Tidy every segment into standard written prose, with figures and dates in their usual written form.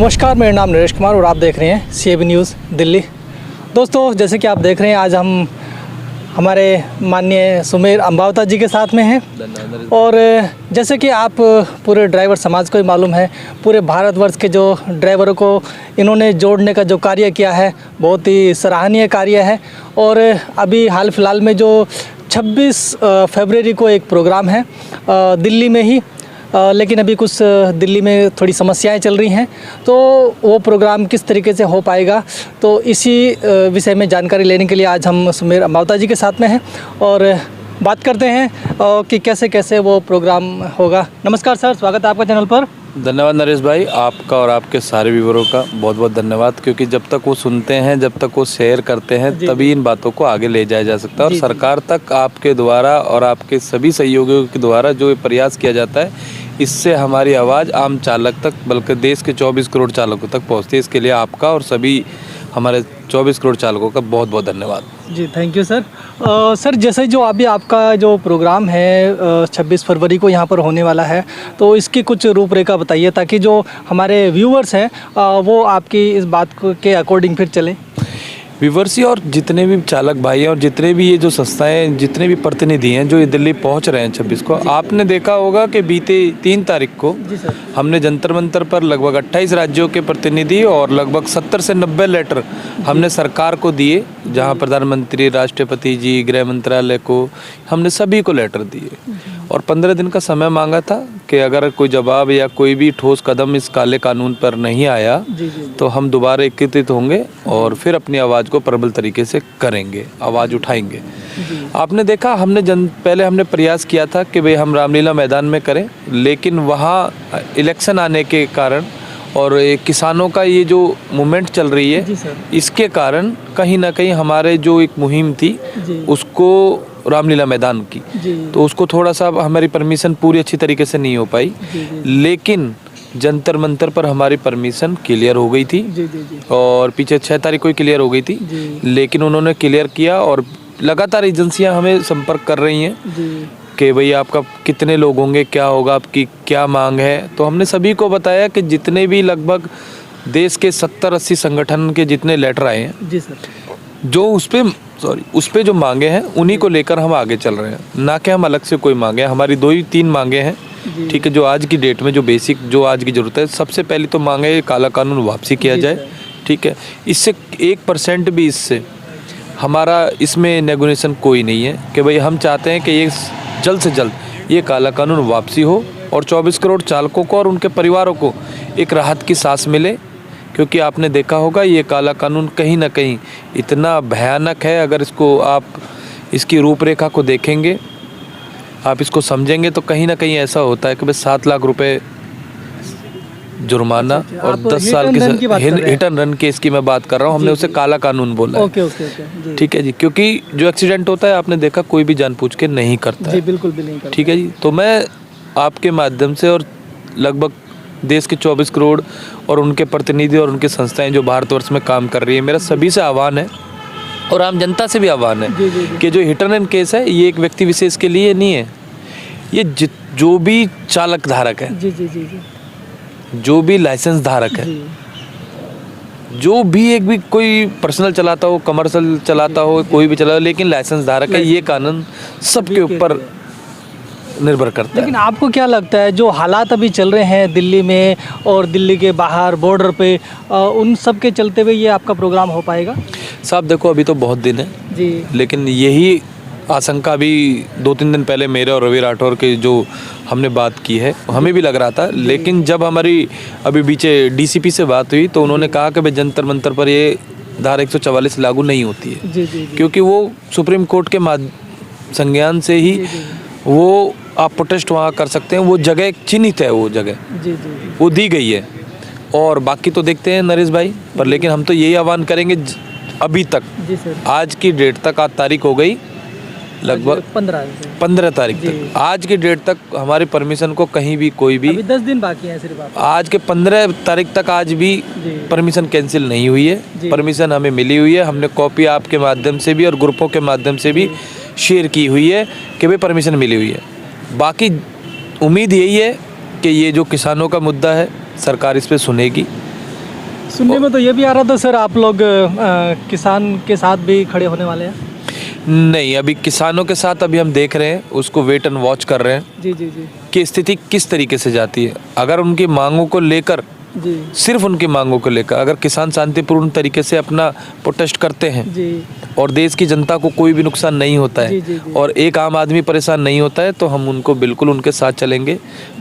नमस्कार, मेरा नाम नरेश कुमार और आप देख रहे हैं CAB न्यूज़ दिल्ली। दोस्तों, जैसे कि आप देख रहे हैं, आज हम हमारे माननीय सुमेर अंबावता जी के साथ में हैं। और जैसे कि आप पूरे ड्राइवर समाज को ही मालूम है, पूरे भारतवर्ष के जो ड्राइवरों को इन्होंने जोड़ने का जो कार्य किया है, बहुत ही सराहनीय कार्य है। और अभी हाल फिलहाल में जो 26 फरवरी को एक प्रोग्राम है दिल्ली में ही, लेकिन अभी कुछ दिल्ली में थोड़ी समस्याएं चल रही हैं, तो वो प्रोग्राम किस तरीके से हो पाएगा, तो इसी विषय में जानकारी लेने के लिए आज हम सुमेर अंबावता जी के साथ में हैं और बात करते हैं कि कैसे कैसे वो प्रोग्राम होगा। नमस्कार सर, स्वागत है आपका चैनल पर। धन्यवाद नरेश भाई, आपका और आपके सारे व्यूअरों का बहुत बहुत धन्यवाद, क्योंकि जब तक वो सुनते हैं, जब तक वो शेयर करते हैं, तभी इन बातों को आगे ले जाया जा सकता है। और सरकार तक आपके द्वारा और आपके सभी सहयोगियों के द्वारा जो प्रयास किया जाता है, इससे हमारी आवाज़ आम चालक तक, बल्कि देश के 24 करोड़ चालकों तक पहुँचती है। इसके लिए आपका और सभी हमारे 24 करोड़ चालकों का बहुत बहुत धन्यवाद जी। Thank you sir. सर, जैसे जो अभी आपका जो प्रोग्राम है 26 फरवरी को यहाँ पर होने वाला है, तो इसकी कुछ रूपरेखा बताइए ताकि जो हमारे व्यूअर्स हैं वो आपकी इस बात के अकॉर्डिंग फिर चलें। व्यूअर्स और जितने भी चालक भाई हैं और जितने भी ये जो संस्थाएं, जितने भी प्रतिनिधि हैं जो ये दिल्ली पहुंच रहे हैं 26 को, आपने देखा होगा कि बीते 3 तारीख को हमने जंतर मंतर पर लगभग 28 राज्यों के प्रतिनिधि और लगभग 70 से 90 लेटर हमने सरकार को दिए, जहां प्रधानमंत्री, राष्ट्रपति जी, गृह मंत्रालय को, हमने सभी को लेटर दिए और 15 दिन का समय मांगा था कि अगर कोई जवाब या कोई भी ठोस कदम इस काले कानून पर नहीं आया तो हम दोबारा एकत्रित होंगे और फिर अपनी आवाज़ को प्रबल तरीके से करेंगे, आवाज़ उठाएंगे। आपने देखा, पहले हमने प्रयास किया था कि भाई हम रामलीला मैदान में करें, लेकिन वहाँ इलेक्शन आने के कारण और किसानों का ये जो मूवमेंट चल रही है, इसके कारण कहीं ना कहीं हमारे जो एक मुहिम थी उसको रामलीला मैदान की, तो उसको थोड़ा सा हमारी परमिशन पूरी अच्छी तरीके से नहीं हो पाई। लेकिन जंतर मंतर पर हमारी परमिशन क्लियर हो गई थी और पीछे 6 तारीख को ही क्लियर हो गई थी, लेकिन उन्होंने क्लियर किया और लगातार एजेंसियां हमें संपर्क कर रही हैं कि भाई आपका कितने लोग होंगे, क्या होगा, आपकी क्या मांग है। तो हमने सभी को बताया कि जितने भी लगभग देश के 70-80 संगठन के जितने लेटर आए हैं जी सर, जो उस पे जो मांगे हैं उन्हीं को लेकर हम आगे चल रहे हैं, ना कि हम अलग से कोई मांगे हैं। हमारी 2-3 मांगे हैं, ठीक है, जो आज की डेट में जो बेसिक जो आज की ज़रूरत है। सबसे पहले तो मांगे काला कानून वापसी किया जाए, ठीक है। इससे 1% भी इससे हमारा इसमें नेगोशिएशन कोई नहीं है कि भाई हम चाहते हैं कि ये जल्द से जल्द ये काला कानून वापसी हो और 24 करोड़ चालकों को और उनके परिवारों को एक राहत की सांस मिले, क्योंकि आपने देखा होगा ये काला कानून कहीं ना कहीं इतना भयानक है। अगर इसको आप इसकी रूपरेखा को देखेंगे, आप इसको समझेंगे, तो कहीं ना कहीं ऐसा होता है कि भाई 7 लाख रुपए जुर्माना और 10 साल के हिट एंड रन केस की मैं बात कर रहा हूँ। हमने उसे काला कानून बोला है, ठीक है जी, क्योंकि जो एक्सीडेंट होता है आपने देखा कोई भी जानबूझ के नहीं करता है, बिल्कुल भी नहीं करता, ठीक है जी। तो मैं आपके माध्यम से और लगभग देश के 24 करोड़ और उनके प्रतिनिधि और उनकी संस्थाएं जो भारतवर्ष में काम कर रही है, मेरा सभी से आह्वान है और आम जनता से भी आह्वान है कि जो हिट एंड रन केस है ये एक व्यक्ति विशेष के लिए नहीं है, ये जो भी चालक धारक है, जो भी लाइसेंस धारक है, जो भी एक भी कोई पर्सनल चलाता हो, कमर्शियल चलाता हो, कोई भी चला हो, लेकिन लाइसेंस धारक है, ये कानून सबके ऊपर निर्भर करता है। लेकिन आपको क्या लगता है जो हालात अभी चल रहे हैं दिल्ली में और दिल्ली के बाहर बॉर्डर पे, उन सब के चलते हुए ये आपका प्रोग्राम हो पाएगा? साहब देखो, अभी तो बहुत दिन है जी, लेकिन यही आशंका भी 2-3 दिन पहले मेरे और रवि राठौर के जो हमने बात की है, हमें भी लग रहा था। लेकिन जब हमारी अभी बीचे डीसीपी से बात हुई तो उन्होंने कहा कि भाई जंतर मंतर पर ये धारा 144 लागू नहीं होती है, क्योंकि वो सुप्रीम कोर्ट के संज्ञान से ही वो आप प्रोटेस्ट वहाँ कर सकते हैं, वो जगह चिन्हित है, वो जगह वो दी गई है। और बाकी तो देखते हैं नरेश भाई पर, लेकिन हम तो यही आह्वान करेंगे, अभी तक आज की डेट तक, आज तारीख हो गई लगभग 15 तारीख तक, आज की डेट तक हमारी परमिशन को कहीं भी कोई भी, अभी 10 दिन बाकी है सिर्फ, आज के 15 तारीख तक आज भी परमिशन कैंसिल नहीं हुई है। परमिशन हमें मिली हुई है, हमने कॉपी आपके माध्यम से भी और ग्रुपों के माध्यम से भी शेयर की हुई है कि भाई परमिशन मिली हुई है। बाकी उम्मीद यही है कि ये जो किसानों का मुद्दा है सरकार इस पर सुनेगी सुनने में तो ये भी आ रहा था सर, आप लोग किसान के साथ भी खड़े होने वाले हैं। नहीं, अभी किसानों के साथ अभी हम देख रहे हैं, उसको वेट एंड वॉच कर रहे हैं जी जी जी कि स्थिति किस तरीके से जाती है। अगर उनकी मांगों को लेकर, जी सिर्फ उनकी मांगों को लेकर अगर किसान शांतिपूर्ण तरीके से अपना प्रोटेस्ट करते हैं जी और देश की जनता को कोई भी नुकसान नहीं होता जी, है जी, जी। और एक आम आदमी परेशान नहीं होता है, तो हम उनको बिल्कुल उनके साथ चलेंगे,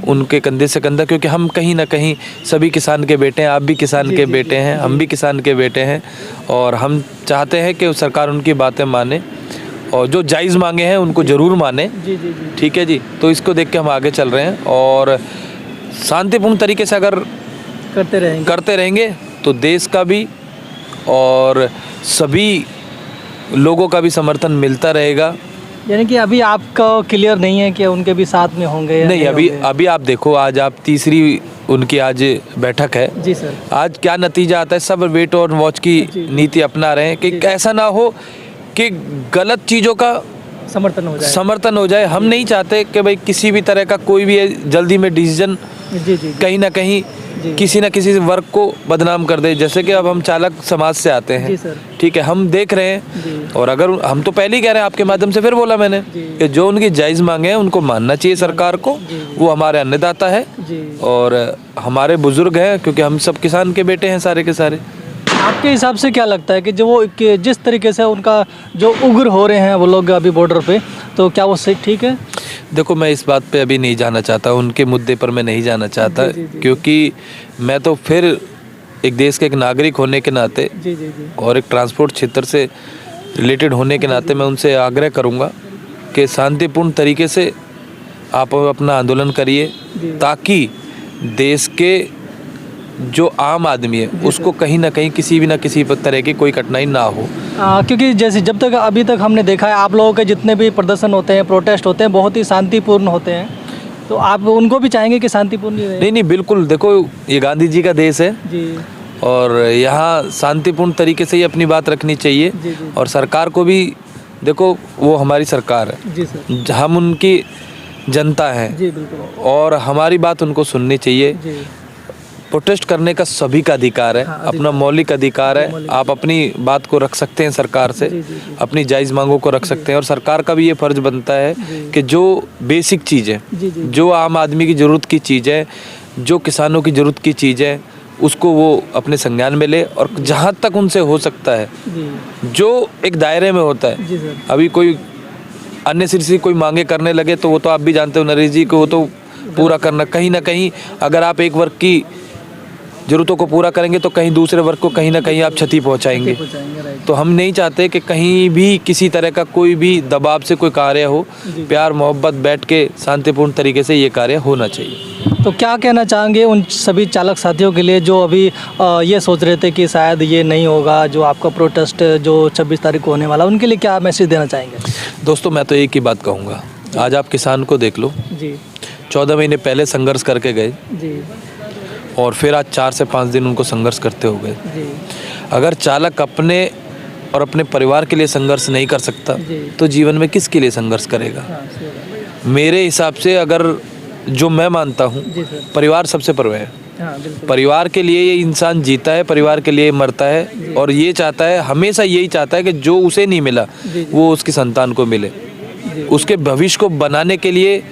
उनके कंधे से कंधा, क्योंकि हम कहीं ना कहीं सभी किसान के बेटे हैं। आप भी किसान जी, के जी, बेटे जी, हैं, हम भी किसान के बेटे हैं और हम चाहते हैं कि सरकार उनकी बातें माने और जो जायज़ मांगे हैं उनको ज़रूर माने। जी जी जी ठीक है जी, तो इसको देख के हम आगे चल रहे हैं और शांतिपूर्ण तरीके से अगर करते रहेंगे तो देश का भी और सभी लोगों का भी समर्थन मिलता रहेगा। यानी कि अभी आपका क्लियर नहीं है कि उनके भी साथ में होंगे या नहीं, होंगे। अभी आप देखो, आज आप तीसरी उनकी आज बैठक है। जी सर। आज क्या नतीजा आता है, सब वेट और वॉच की जी। नीति अपना रहे हैं कि ऐसा ना हो कि गलत चीज़ों का समर्थन हो जाए। हम नहीं चाहते कि भाई किसी भी तरह का कोई भी जल्दी में डिसीजन जी जी कहीं ना कहीं किसी न किसी वर्ग को बदनाम कर दे। जैसे कि अब हम चालक समाज से आते हैं, जी सर। ठीक है, हम देख रहे हैं जी। और अगर हम तो पहले ही कह रहे हैं, आपके माध्यम से फिर बोला मैंने कि जो उनकी जायज़ मांगे हैं उनको मानना चाहिए सरकार को। वो हमारे अन्नदाता है जी। और हमारे बुजुर्ग हैं, क्योंकि हम सब किसान के बेटे हैं सारे के सारे। आपके हिसाब से क्या लगता है कि जो वो कि जिस तरीके से उनका जो उग्र हो रहे हैं वो लोग अभी बॉर्डर पे, तो क्या वो सही ठीक है? देखो, मैं इस बात पे अभी नहीं जाना चाहता, उनके मुद्दे पर मैं नहीं जाना चाहता, जी, जी, जी। क्योंकि मैं तो फिर एक देश के एक नागरिक होने के नाते जी जी जी और एक ट्रांसपोर्ट क्षेत्र से रिलेटेड होने के नाते मैं उनसे आग्रह करूंगा कि शांतिपूर्ण तरीके से आप अपना आंदोलन करिए, ताकि देश के जो आम आदमी है उसको कहीं ना कहीं किसी भी ना किसी तरह की कोई कठिनाई ना हो। क्योंकि जैसे जब तक अभी तक हमने देखा है, आप लोगों के जितने भी प्रदर्शन होते हैं, प्रोटेस्ट होते हैं, बहुत ही शांतिपूर्ण होते हैं, तो आप उनको भी चाहेंगे कि शांतिपूर्ण ही रहे? नहीं, बिल्कुल। देखो, ये गांधी जी का देश है जी और यहाँ शांतिपूर्ण तरीके से ही अपनी बात रखनी चाहिए। जी जी और सरकार को भी, देखो, वो हमारी सरकार है, जी सर। हम उनकी जनता है जी बिल्कुल। और हमारी बात उनको सुननी चाहिए। जी प्रोटेस्ट करने का सभी का अधिकार है, हाँ, अपना मौलिक अधिकार है। आप अपनी बात को रख सकते हैं सरकार से, जी, जी, जी। अपनी जायज़ मांगों को रख सकते हैं और सरकार का भी ये फर्ज बनता है कि जो बेसिक चीज़ है, जी, जी। जो आम आदमी की ज़रूरत की चीज़ है, जो किसानों की ज़रूरत की चीज़ है, उसको वो अपने संज्ञान में ले और जहाँ तक उनसे हो सकता है, जी जो एक दायरे में होता है। जी सर। अभी कोई अन्य सिर से कोई मांगे करने लगे तो वो तो आप भी जानते हो नरेश जी को, वो तो पूरा करना, कहीं ना कहीं अगर आप एक वर्ग की ज़रूरतों को पूरा करेंगे तो कहीं दूसरे वर्ग को कहीं ना कहीं आप क्षति पहुंचाएंगे। राइट। तो हम नहीं चाहते कि कहीं भी किसी तरह का कोई भी दबाव से कोई कार्य हो। जी। प्यार मोहब्बत बैठ के शांतिपूर्ण तरीके से ये कार्य होना चाहिए। तो क्या कहना चाहेंगे उन सभी चालक साथियों के लिए जो अभी ये सोच रहे थे कि शायद ये नहीं होगा, जो आपका प्रोटेस्ट जो 26 तारीख को होने वाला, उनके लिए क्या मैसेज देना चाहेंगे? दोस्तों, मैं तो एक ही बात कहूँगा, आज आप किसान को देख लो, जी 14 महीने पहले संघर्ष करके गए जी और फिर आज 4 से 5 दिन उनको संघर्ष करते हो गए। जी अगर चालक अपने और अपने परिवार के लिए संघर्ष नहीं कर सकता जी। तो जीवन में किसके लिए संघर्ष करेगा? हाँ सही बात। मेरे हिसाब से, अगर जो मैं मानता हूँ, जी सर। परिवार सबसे पहले है। हाँ बिल्कुल। परिवार के लिए ये इंसान जीता है, परिवार के लिए मरता है और ये चाहता है, हमेशा यही चाहता है कि जो उसे नहीं मिला जी। वो उसकी संतान को मिले। जी उसके भविष्य को बनाने के लिए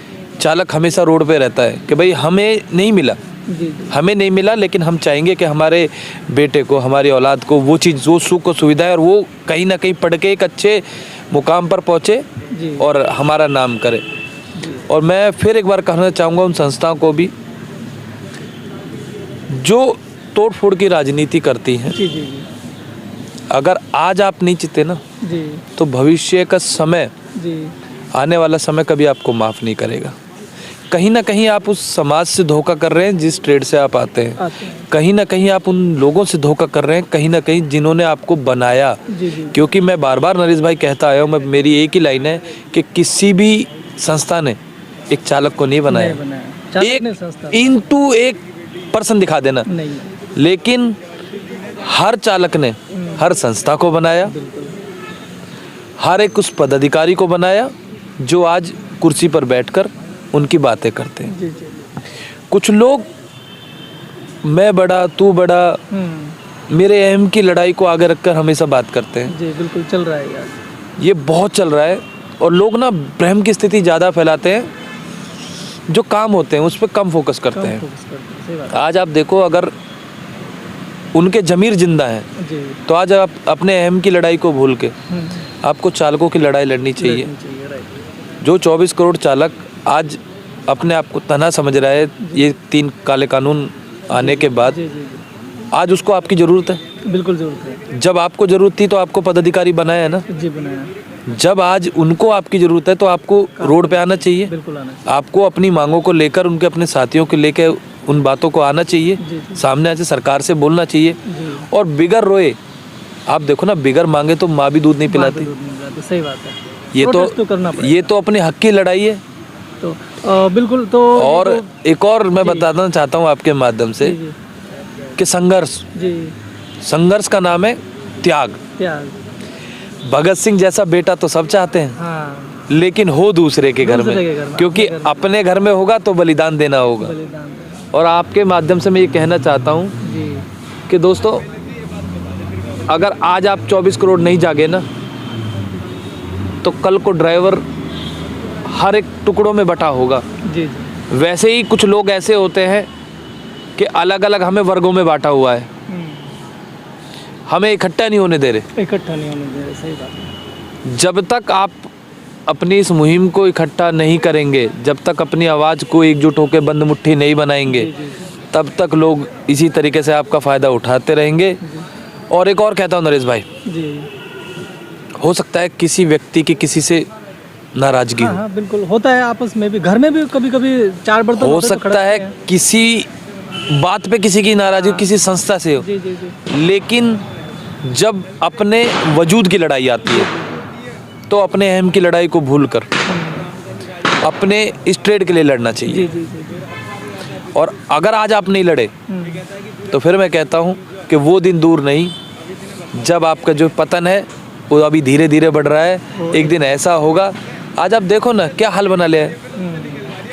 चालक हमेशा रोड पे रहता है कि भाई हमें नहीं मिला, जी हमें नहीं मिला, लेकिन हम चाहेंगे कि हमारे बेटे को, हमारी औलाद को वो चीज़, जो सुख और सुविधा है, और वो कहीं ना कहीं पढ़ के एक अच्छे मुकाम पर पहुँचे जी और हमारा नाम करे। और मैं फिर एक बार कहना चाहूँगा उन संस्थाओं को भी जो तोड़ फोड़ की राजनीति करती हैं, जी जी जी अगर आज आप नहीं जीते ना, जी तो भविष्य का समय, जी आने वाला समय कभी आपको माफ़ नहीं करेगा। कहीं ना कहीं आप उस समाज से धोखा कर रहे हैं जिस ट्रेड से आप आते हैं। कहीं ना कहीं आप उन लोगों से धोखा कर रहे हैं, कहीं ना कहीं जिन्होंने आपको बनाया। जी जी क्योंकि मैं बार बार नरेश भाई कहता आया हूँ, मेरी एक ही लाइन है कि किसी भी संस्था ने एक चालक को नहीं बनाया। एक इनटू एक पर्सन दिखा देना नहीं, लेकिन हर चालक ने हर संस्था को बनाया, हर एक उस पदाधिकारी को बनाया जो आज कुर्सी पर बैठकर उनकी बातें करते हैं। जी जी कुछ लोग मैं बड़ा तू बड़ा, मेरे अहम की लड़ाई को आगे रखकर हमेशा बात करते हैं। जी बिल्कुल चल रहा है यार, ये बहुत चल रहा है और लोग ना भ्रम की स्थिति ज़्यादा फैलाते हैं, जो काम होते हैं उस पर कम फोकस करते हैं। सही बात आज आप देखो, अगर उनके ज़मीर जिंदा हैं जी। तो आज आप अपने अहम की लड़ाई को भूल के आपको चालकों की लड़ाई लड़नी चाहिए। राइट। जो 24 करोड़ चालक आज अपने आप को तना समझ रहा है, ये 3 काले कानून आने के बाद जी जी आज उसको आपकी ज़रूरत है। जी बिल्कुल ज़रूरत है। जब आपको ज़रूरत थी तो आपको पदाधिकारी बनाया है ना। जी बनाया, जब आज उनको आपकी ज़रूरत है तो आपको रोड पे आना चाहिए। बिल्कुल आना आपको अपनी मांगों को लेकर, उनके अपने साथियों को लेकर उन बातों को आना चाहिए, जी। सामने आके सरकार से बोलना चाहिए। जी। और बिगर रोए, आप देखो ना, बिगर मांगे तो माँ भी दूध नहीं पिलाती। सही बात है। ये प्रोटेस्ट तो करना पड़ेगा। ये तो अपने हक की लड़ाई है। तो बिल्कुल। तो और एक और मैं बताना चाहता हूँ आपके माध्यम से जी कि संघर्ष जी का नाम है त्याग। त्याग। भगत सिंह जैसा बेटा तो सब चाहते हैं, हाँ, लेकिन हो दूसरे के घर दूसरे के घर में, में, क्योंकि अपने घर में। अपने घर में होगा तो बलिदान देना होगा। बलिदान देना। और आपके माध्यम से मैं ये कहना चाहता हूँ जी कि दोस्तों, अगर आज आप 24 करोड़ नहीं जागे ना, तो कल को ड्राइवर हर एक टुकड़ों में बटा होगा। जी जी। वैसे ही कुछ लोग ऐसे होते हैं कि अलग अलग हमें वर्गों में बांटा हुआ है, हमें इकट्ठा नहीं होने दे रहे। इकट्ठा नहीं होने दे रहे, सही बात है। जब तक आप अपनी इस मुहिम को इकट्ठा नहीं करेंगे, जब तक अपनी आवाज़ को एकजुट होकर बंद मुट्ठी नहीं बनाएंगे, तब तक लोग इसी तरीके से आपका फ़ायदा उठाते रहेंगे। और एक और कहता हूँ नरेश भाई, जी हो सकता है किसी व्यक्ति की किसी से नाराज़गी हाँ हो, हाँ बिल्कुल होता है, आपस में भी, घर में भी कभी कभी 4 बर्तन हो होते तो सकता खड़कते है हैं। किसी बात पे किसी की नाराज़गी किसी संस्था से हो, जी जी जी। लेकिन जब अपने वजूद की लड़ाई आती है तो अपने अहम की लड़ाई को भूलकर अपने इस ट्रेड के लिए लड़ना चाहिए। जी जी जी जी। और अगर आज आप नहीं लड़े तो फिर मैं कहता हूँ कि वो दिन दूर नहीं जब आपका जो पतन है वो अभी धीरे धीरे बढ़ रहा है, एक दिन ऐसा होगा। आज आप देखो ना क्या हाल बना लिया है,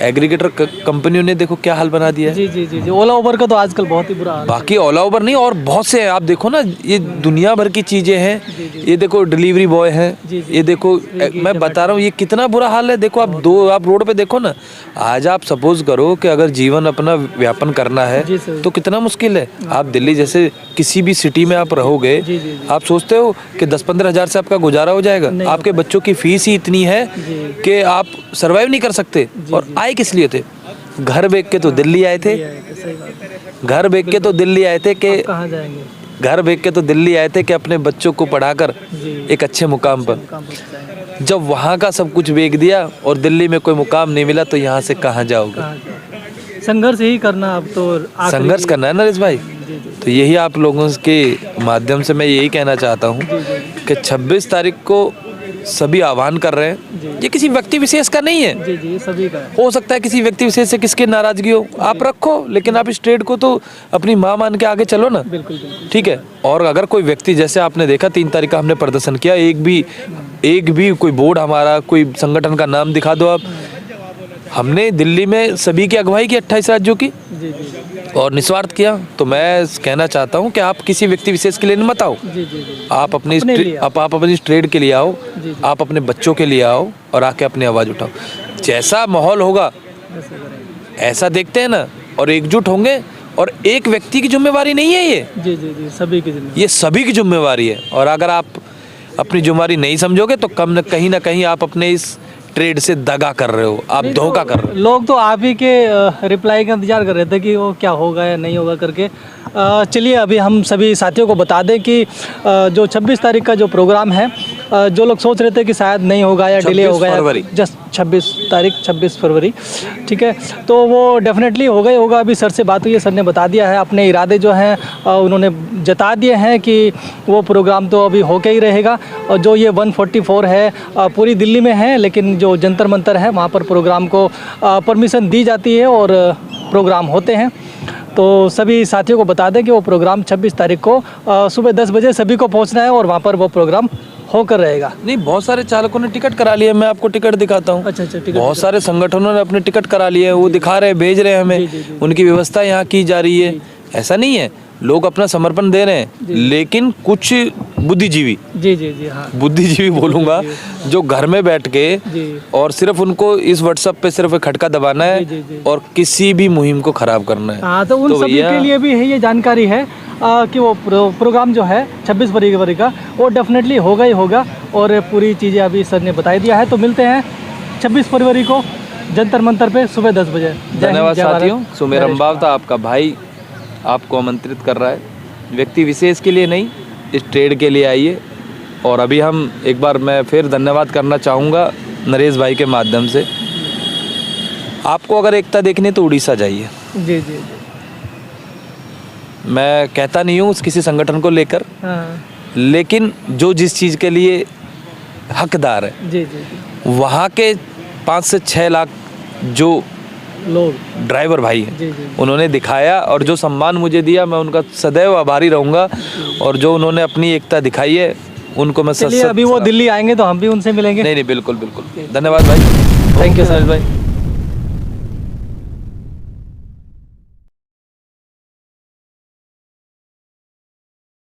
एग्रीगेटर कंपनियों ने देखो क्या हाल बना दिया है। जी जी जी जी। ओला उबर का तो आजकल बहुत ही बुरा हाल है। बाकी ओला उबर नहीं और बहुत से हैं, आप देखो ना, ये दुनिया भर की चीज़ें हैं। ये देखो डिलीवरी बॉय हैं, ये देखो, मैं बता रहा हूँ ये कितना बुरा हाल है। देखो आप रोड पे देखो ना, आज आप सपोज करो कि अगर जीवन अपना व्यापन करना है जी सर। तो कितना मुश्किल है। आप दिल्ली जैसे किसी भी सिटी में आप रहोगे, जी जी जी। आप सोचते हो कि 10-15 हज़ार से आपका गुजारा हो जाएगा? नहीं आपके बच्चों की फीस ही इतनी है जी। कि आप सर्वाइव नहीं कर सकते। और आए किस लिए थे? घर बेच के तो दिल्ली आए थे, सही बात है। घर बेच के तो दिल्ली आए थे कि कहाँ जाएंगे? घर बेच के तो दिल्ली आए थे कि अपने बच्चों को पढ़ाकर जी। एक अच्छे मुकाम पर। काम पर जाएंगे। जब वहाँ का सब कुछ बेच दिया और दिल्ली में कोई मुकाम नहीं मिला तो यहाँ से कहाँ जाओगे? कहाँ जाएंगे? संघर्ष ही करना अब तो आखिरी- संघर्ष करना है नरेश भाई। जी जी तो यही आप लोगों के माध्यम से मैं यही कहना चाहता हूँ कि 26 तारीख को सभी आह्वान कर रहे हैं। ये किसी व्यक्ति विशेष का नहीं है, जी जी, ये सभी का है। हो सकता है किसी व्यक्ति विशेष से किसके नाराजगी हो, आप रखो, लेकिन आप इस ट्रेड को तो अपनी माँ मान के आगे चलो ना। बिल्कुल बिल्कुल। ठीक है। और अगर कोई व्यक्ति, जैसे आपने देखा 3 तारीख का हमने प्रदर्शन किया, एक भी कोई बोर्ड हमारा, कोई संगठन का नाम दिखा दो आप। हमने दिल्ली में सभी की अगुवाई की 28 राज्यों की जी जी और निस्वार्थ किया। तो मैं कहना चाहता हूँ कि आप किसी व्यक्ति विशेष के लिए मत आओ, जी जी जी। आप अपनी अपने लिए आप अपनी इस ट्रेड के लिए आओ, जी, जी। आप अपने बच्चों के लिए आओ और आके अपनी आवाज़ उठाओ। जैसा माहौल होगा ऐसे करेंगे। ऐसा देखते हैं ना, और एकजुट होंगे। और एक व्यक्ति की जिम्मेवारी नहीं है ये, जी जी जी, सभी की जिम्मेदारी। ये सभी की जिम्मेवारी है। और अगर आप अपनी जिम्मेवारी नहीं समझोगे तो कहीं ना कहीं आप अपने इस ट्रेड से दगा कर रहे हो, आप धोखा कर रहे हो। लोग तो आप ही के रिप्लाई का इंतजार कर रहे थे कि वो क्या होगा या नहीं होगा करके। चलिए अभी हम सभी साथियों को बता दें कि जो 26 तारीख का जो प्रोग्राम है, जो लोग सोच रहे थे कि शायद नहीं होगा या डिले होगा, 26 फरवरी। जस्ट 26 फरवरी, ठीक है, तो वो डेफिनेटली होगा ही होगा। अभी सर से बात हुई है, सर ने बता दिया है, अपने इरादे जो हैं उन्होंने जता दिए हैं कि वो प्रोग्राम तो अभी होके ही रहेगा। और जो ये 144 है पूरी दिल्ली में है, लेकिन जो जंतर मंतर है वहाँ पर प्रोग्राम को परमिशन दी जाती है और प्रोग्राम होते हैं। तो सभी साथियों को बता दें कि वो प्रोग्राम 26 तारीख को सुबह 10 बजे सभी को पहुंचना है और वहाँ पर वो प्रोग्राम होकर रहेगा। नहीं, बहुत सारे चालकों ने टिकट करा लिए, मैं आपको टिकट दिखाता हूँ। अच्छा अच्छा, टिकट बहुत सारे संगठनों ने अपने टिकट करा लिए, वो दिखा रहे, भेज रहे हैं हमें, जी। उनकी व्यवस्था यहाँ की जा रही है। ऐसा नहीं है, लोग अपना समर्पण दे रहे हैं, लेकिन कुछ बुद्धिजीवी, जी हाँ बुद्धिजीवी बोलूँगा, जो घर में बैठ के जी और सिर्फ उनको इस व्हाट्सएप पे सिर्फ एक खटका दबाना है जी। और किसी भी मुहिम को खराब करना है। हाँ, तो उन सभी भैया के लिए भी है ये जानकारी है कि वो प्रोग्राम जो है 26 फरवरी का वो डेफिनेटली होगा ही होगा, और पूरी चीज़ें अभी सर ने बता दिया है। तो मिलते हैं 26 फरवरी को जंतर मंतर पे सुबह 10 बजे। धन्यवाद साथियों। सुमेर अम्बावता आपका भाई आपको आमंत्रित कर रहा है, व्यक्ति विशेष के लिए नहीं, इस ट्रेड के लिए आइए। और अभी हम एक बार मैं फिर धन्यवाद करना चाहूँगा नरेश भाई के माध्यम से। आपको अगर एकता देखनी है तो उड़ीसा जाइए। जी मैं कहता नहीं हूँ किसी संगठन को लेकर, हाँ लेकिन जो जिस चीज़ के लिए हकदार है, जी वहाँ के 5 से 6 लाख जो लोग ड्राइवर भाई हैं, जी उन्होंने दिखाया, और जो सम्मान मुझे दिया मैं उनका सदैव आभारी रहूँगा। और जो उन्होंने अपनी एकता दिखाई है उनको मैं चलिए, अभी वो दिल्ली आएंगे तो हम भी उनसे मिलेंगे। नहीं बिल्कुल बिल्कुल। धन्यवाद भाई। थैंक यू सर भाई।